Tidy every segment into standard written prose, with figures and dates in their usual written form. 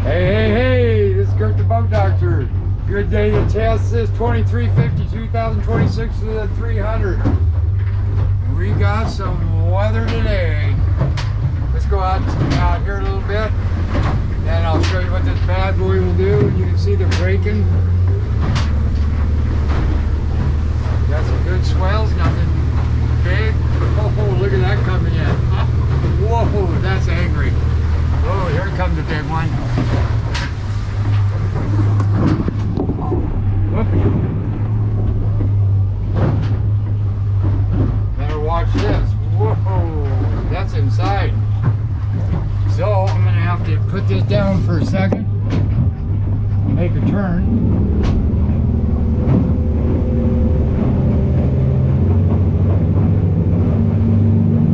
Hey, this is Kurt the Boat Doctor. Good day to test this 2350 2026 to the 300. We got some weather today. Let's go out here a little bit, and I'll show you what this bad boy will do. You can see the braking. Got some good swells, nothing big. Oh, look at that coming in. Whoa, that's angry. Oh, here comes the big one. Whoop. Better watch this. Whoa, that's inside. So I'm gonna have to put this down for a second. Make a turn.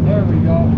There we go.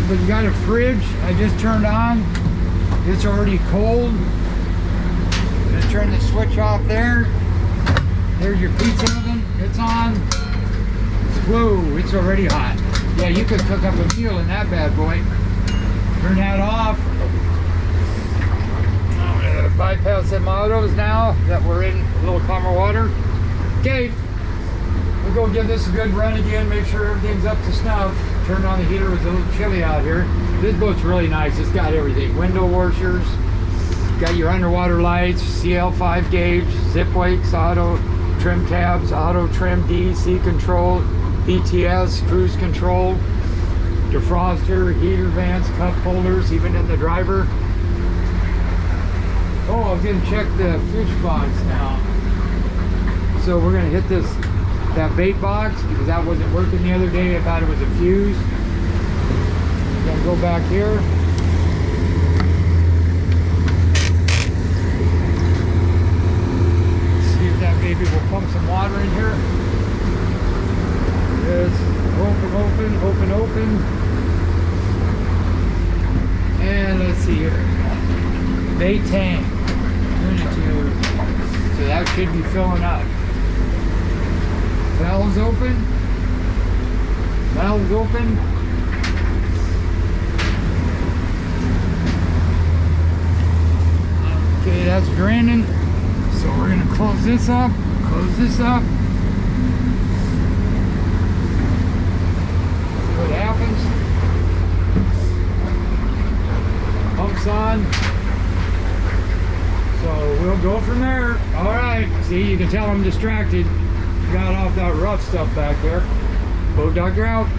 But you got a fridge I just turned on. It's already cold. Just turn the switch off there. There's your pizza oven. It's on. Whoa, it's already hot. Yeah, you could cook up a meal in that bad boy. Turn that off. I'm gonna bypass them autos now that we're in a little calmer water. Okay, we'll go give this a good run again, make sure everything's up to snuff. Turn on the heater, it's a little chilly out here. This boat's really nice, it's got everything. Window washers, got your underwater lights, CL5 gauge, zip weights, auto trim tabs, auto trim DC control, VTS, cruise control, defroster, heater vents, cup holders, even in the driver. Oh, I was gonna check the fish box now. So we're gonna hit that bait box because that wasn't working the other day. I thought it was a fuse. I'm gonna go back here. See if that baby will pump some water in here. Yes, open. And let's see here. Bait tank. So that should be filling up. Valves open. draining. So we're gonna close this up, see what happens. Pumps on. So we'll go from there. All right, see, you can tell I'm distracted. Got off that rough stuff back there. Boat doctor out.